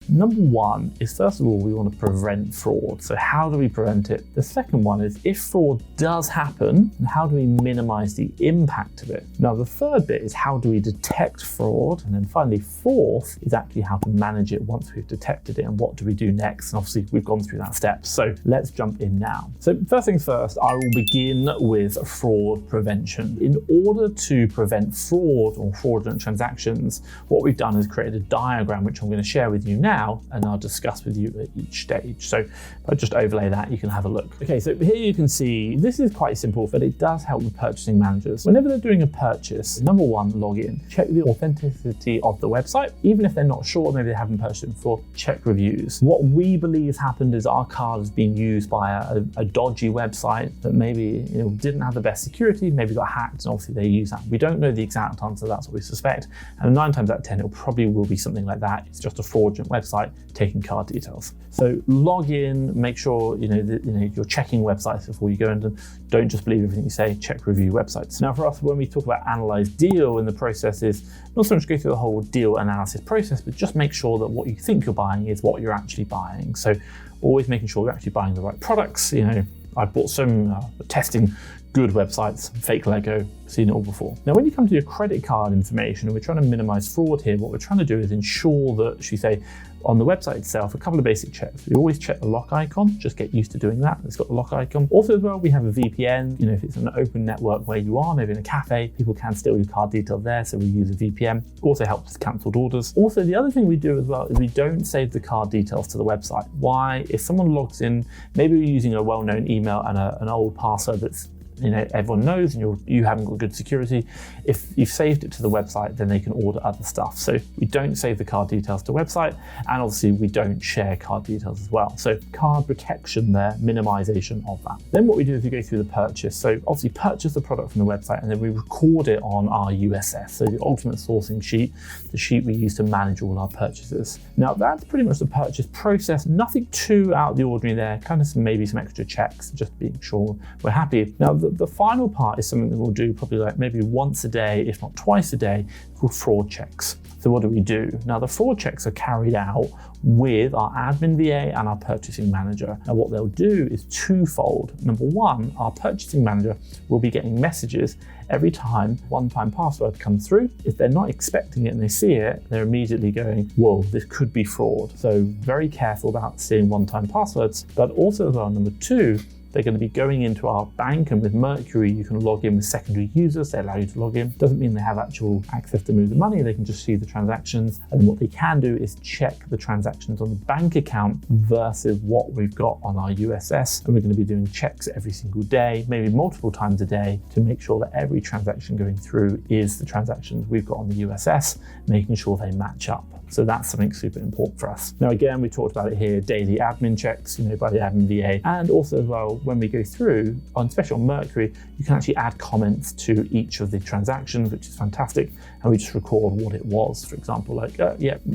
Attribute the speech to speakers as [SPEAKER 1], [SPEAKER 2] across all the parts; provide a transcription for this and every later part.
[SPEAKER 1] Number one is, first of all, we want to prevent fraud. So how do we prevent it? The second one is, if fraud does happen, how do we minimize the impact of it? Now, the third bit is, how do we detect fraud? And then finally, fourth is actually how to manage it once we've detected it, and what do we do next? And obviously we've gone through that step. So let's jump in now. So first things first, I will begin with fraud prevention. In order to prevent fraud or fraudulent transactions, what we've done is created a diagram, which I'm going to share with you now, and I'll discuss with you at each stage. So if I just overlay that, you can have a look. Okay, so here you can see, this is quite simple, but it does help with purchasing managers. Whenever they're doing a purchase, number one, log in. Check the authenticity of the website. Even if they're not sure, maybe they haven't purchased it before, check reviews. What we believe has happened is our card has been used by a dodgy website that maybe didn't have the best security, maybe got hacked, and obviously they use that. We don't know the exact answer, that's what we suspect. And 9 times out of 10, it probably will be something like that. It's just a fraudulent website taking card details. So log in, make sure you're checking websites before you go in, and don't just believe everything you say, check review websites. Now for us, when we talk about analyze deal, and the process is not so much go through the whole deal analysis process, but just make sure that what you think you're buying is what you're actually buying. So always making sure you're actually buying the right products. I bought some testing good websites, fake Lego, seen it all before. Now, when you come to your credit card information, and we're trying to minimize fraud here, what we're trying to do is ensure that, should we say, on the website itself, a couple of basic checks. We always check the lock icon, just get used to doing that. It's got the lock icon. Also as well, we have a VPN. If it's an open network where you are, maybe in a cafe, people can steal your card details there, so we use a VPN. Also helps with cancelled orders. Also, the other thing we do as well is we don't save the card details to the website. Why? If someone logs in, maybe you're using a well-known email and an old password that's everyone knows, and you haven't got good security. If you've saved it to the website, then they can order other stuff. So we don't save the card details to website, and obviously we don't share card details as well. So card protection there, minimization of that. Then what we do is we go through the purchase. So obviously purchase the product from the website, and then we record it on our USS. So the ultimate sourcing sheet, the sheet we use to manage all our purchases. Now that's pretty much the purchase process. Nothing too out of the ordinary there, kind of maybe some extra checks, just being sure we're happy. Now the final part is something that we'll do probably like maybe once a day, if not twice a day, called fraud checks. So what do we do? Now the fraud checks are carried out with our admin VA and our purchasing manager. Now what they'll do is twofold. Number one, our purchasing manager will be getting messages every time one-time password comes through. If they're not expecting it and they see it, they're immediately going, whoa, this could be fraud. So very careful about seeing one-time passwords. But also as well, number two, they're going to be going into our bank, and with Mercury, you can log in with secondary users. They allow you to log in. Doesn't mean they have actual access to move the money. They can just see the transactions. And what they can do is check the transactions on the bank account versus what we've got on our USS. And we're going to be doing checks every single day, maybe multiple times a day, to make sure that every transaction going through is the transactions we've got on the USS, making sure they match up. So that's something super important for us. Now, again, we talked about it here, daily admin checks, by the admin VA. And also as well, when we go through, especially on Mercury, you can actually add comments to each of the transactions, which is fantastic. And we just record what it was. For example, like,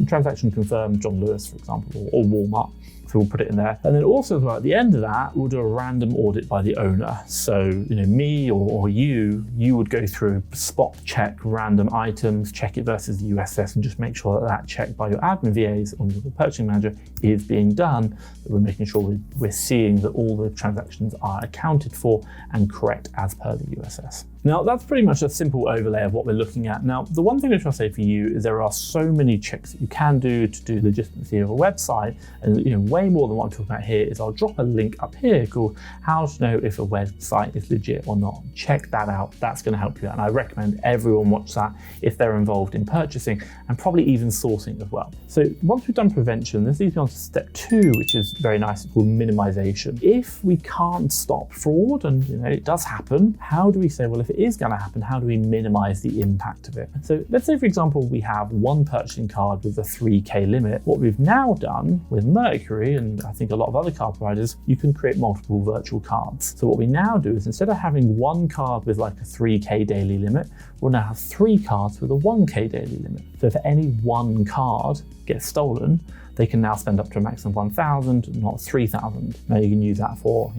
[SPEAKER 1] transaction confirmed, John Lewis, for example, or Walmart. So we'll put it in there. And then also as well, at the end of that, we'll do a random audit by the owner. So, me or you would go through, spot check random items, check it versus the USS, and just make sure that that check by your admin VAs or your purchasing manager is being done, that we're making sure we're seeing that all the transactions are accounted for and correct as per the USS. Now, that's pretty much a simple overlay of what we're looking at. Now, the one thing I try to say for you is there are so many checks that you can do to do legitimacy of a website, and way more than what I'm talking about here is I'll drop a link up here called How to Know If a Website is Legit or Not. Check that out. That's going to help you out, and I recommend everyone watch that if they're involved in purchasing and probably even sourcing as well. So once we've done prevention, this leads me on to step 2, which is very nice. It's called minimization. If we can't stop fraud, and it does happen, how do we say, well, if it is going to happen, how do we minimize the impact of it? So let's say, for example, we have one purchasing card with a 3K limit. What we've now done with Mercury, and I think a lot of other card providers, you can create multiple virtual cards. So what we now do is, instead of having one card with like a 3K daily limit, we'll now have 3 cards with a 1K daily limit. So if any one card gets stolen, they can now spend up to a maximum of 1,000, not 3,000. Now you can use that for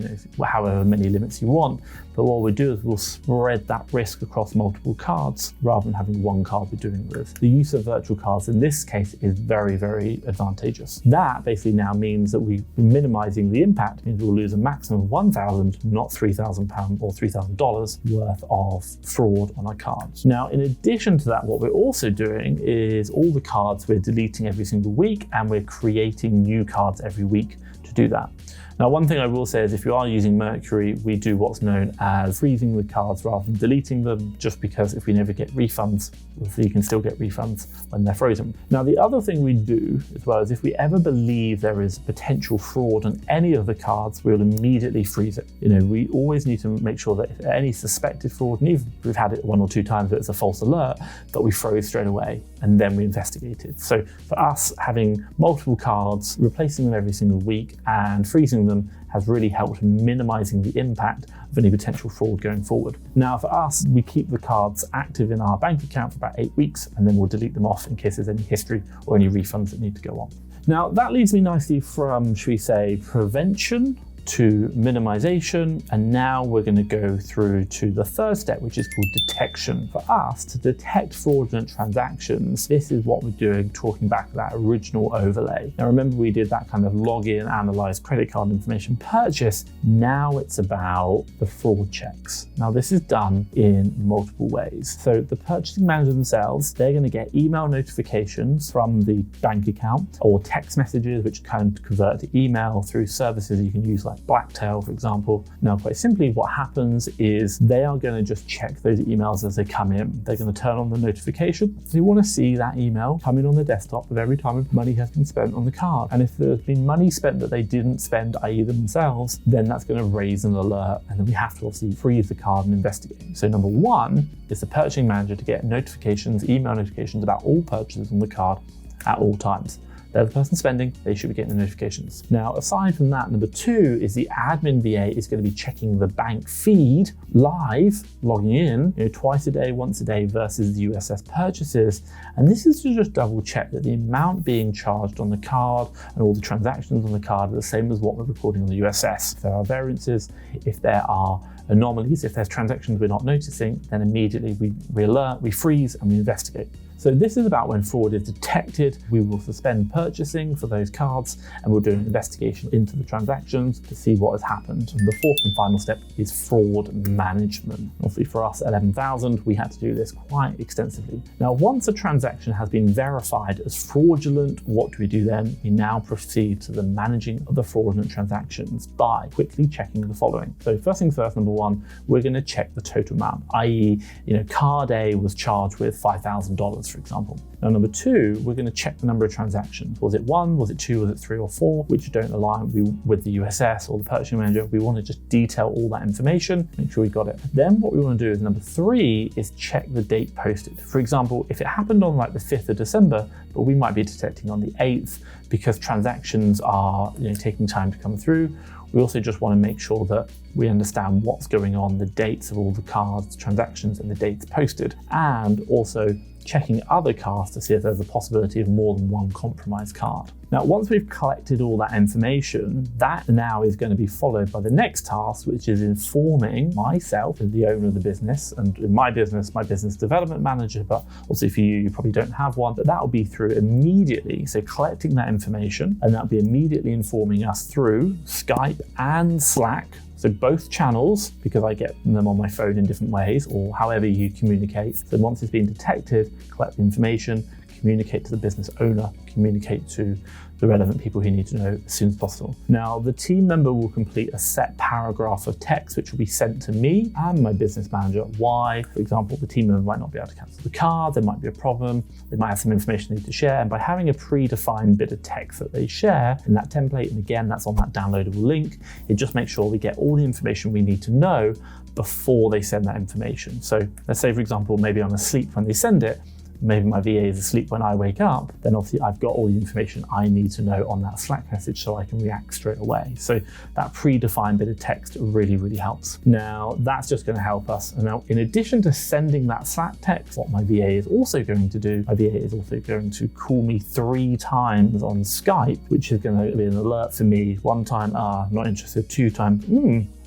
[SPEAKER 1] however many limits you want, but what we'll do is we'll spread that risk across multiple cards rather than having one card we're doing with. The use of virtual cards in this case is very, very advantageous. That basically now means that we're minimizing the impact, means we'll lose a maximum of 1,000, not £3,000 or $3,000 worth of fraud on our cards. Now, in addition to that, what we're also doing is all the cards we're deleting every single week, and we're creating new cards every week to do that. Now, one thing I will say is if you are using Mercury, we do what's known as freezing the cards rather than deleting them, just because if we never get refunds, you can still get refunds when they're frozen. Now, the other thing we do as well is if we ever believe there is potential fraud on any of the cards, we'll immediately freeze it. We always need to make sure that if any suspected fraud, and even if we've had it 1 or 2 times that it's a false alert, that we froze straight away and then we investigate it. So for us, having multiple cards, replacing them every single week and freezing them has really helped minimizing the impact of any potential fraud going forward. Now for us, we keep the cards active in our bank account for about 8 weeks, and then we'll delete them off in case there's any history or any refunds that need to go on. Now that leads me nicely from, should we say, prevention to minimization, and now we're going to go through to the third step, which is called detection. For us to detect fraudulent transactions, this is what we're doing, talking back to that original overlay. Now remember, we did that kind of login, analyze credit card information, purchase. Now it's about the fraud checks. Now this is done in multiple ways. So the purchasing manager themselves, they're going to get email notifications from the bank account or text messages, which can convert to email through services you can use like Blacktail, for example. Now, quite simply, what happens is they are going to just check those emails as they come in. They're going to turn on the notification. So you want to see that email come in on the desktop of every time money has been spent on the card. And if there's been money spent that they didn't spend, i.e. themselves, then that's going to raise an alert. And then we have to obviously freeze the card and investigate. So number one is the purchasing manager to get notifications, email notifications about all purchases on the card at all times. They're the person spending, they should be getting the notifications. Now, aside from that, number two is the admin VA is going to be checking the bank feed live, logging in, twice a day, once a day versus the USS purchases. And this is to just double check that the amount being charged on the card and all the transactions on the card are the same as what we're recording on the USS. If there are variances, if there are anomalies, if there's transactions we're not noticing, then immediately we alert, we freeze, and we investigate. So this is about when fraud is detected, we will suspend purchasing for those cards, and we'll do an investigation into the transactions to see what has happened. And the fourth and final step is fraud management. Obviously for us, 11,000, we had to do this quite extensively. Now, once a transaction has been verified as fraudulent, what do we do then? We now proceed to the managing of the fraudulent transactions by quickly checking the following. So first things first, number one, we're going to check the total amount, i.e., card A was charged with $5,000, for example. Now, number two, we're going to check the number of transactions. Was it 1, was it 2, was it 3 or 4, which don't align with the USS or the purchasing manager. We want to just detail all that information, make sure we got it. Then what we want to do is number 3 is check the date posted. For example, if it happened on like the 5th of December, but we might be detecting on the 8th because transactions are taking time to come through. We also just want to make sure that we understand what's going on, the dates of all the cards, transactions, and the dates posted, and also checking other cards to see if there's a possibility of more than one compromised card. Now, once we've collected all that information, that now is going to be followed by the next task, which is informing myself as the owner of the business, and in my business development manager, but also for you probably don't have one, but that will be through immediately. So collecting that information, and that'll be immediately informing us through Skype and Slack. So both channels, because I get them on my phone in different ways, or however you communicate. So once it's been detected, collect the information, communicate to the business owner, communicate to the relevant people who need to know as soon as possible. Now, the team member will complete a set paragraph of text which will be sent to me and my business manager. Why? For example, the team member might not be able to cancel the card, there might be a problem, they might have some information they need to share, and by having a predefined bit of text that they share in that template, and again, that's on that downloadable link, it just makes sure we get all the information we need to know before they send that information. So let's say, for example, maybe I'm asleep when they send it, maybe my VA is asleep when I wake up, then obviously I've got all the information I need to know on that Slack message so I can react straight away. So that predefined bit of text really, really helps. Now, that's just going to help us. And now, in addition to sending that Slack text, what my VA is also going to do, my VA is also going to call me 3 times on Skype, which is going to be an alert for me. 1 time, not interested. 2 times,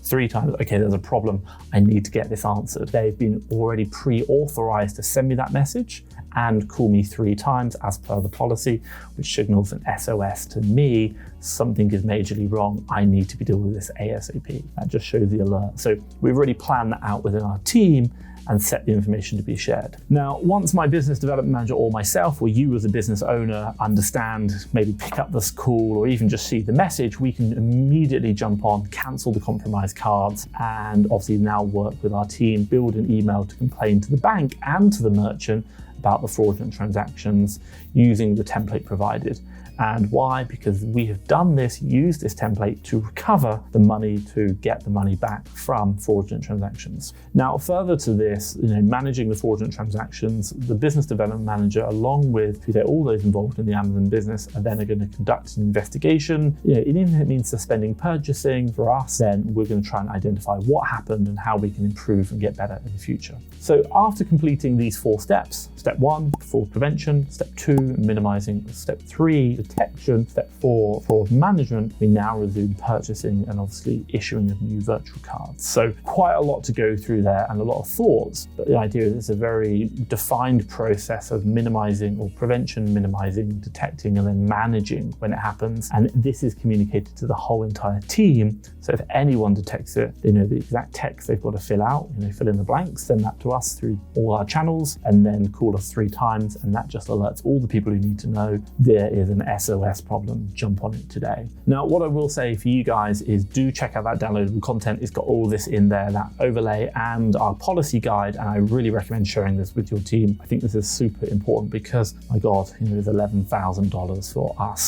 [SPEAKER 1] 3 times, okay, there's a problem. I need to get this answered. They've been already pre-authorized to send me that message and call me 3 times as per the policy, which signals an SOS to me. Something is majorly wrong. I need to be dealing with this ASAP. That just shows the alert. So we've already planned that out within our team and set the information to be shared. Now, once my business development manager or myself, or you as a business owner, understand, maybe pick up this call or even just see the message, we can immediately jump on, cancel the compromised cards, and obviously now work with our team, build an email to complain to the bank and to the merchant about the fraudulent transactions using the template provided. And why? Because we have done this, used this template to recover the money, to get the money back from fraudulent transactions. Now, further to this, managing the fraudulent transactions, the business development manager, along with all those involved in the Amazon business, are then going to conduct an investigation. Even if it means suspending purchasing for us, then we're going to try and identify what happened and how we can improve and get better in the future. So after completing these 4 steps, step 1, fraud prevention, step 2, minimizing, step 3, detection, step 4, fraud management, we now resume purchasing and obviously issuing of new virtual cards. So quite a lot to go through there and a lot of thoughts, but the idea is it's a very defined process of minimizing or prevention, minimizing, detecting, and then managing when it happens. And this is communicated to the whole entire team. So if anyone detects it, they know the exact text they've got to fill out, fill in the blanks, send that to us through all our channels, and then call us 3 times. And that just alerts all the people who need to know there is an SOS problem, jump on it today. Now, what I will say for you guys is do check out that downloadable content. It's got all this in there, that overlay and our policy guide. And I really recommend sharing this with your team. I think this is super important because, my God, it's $11,000 for us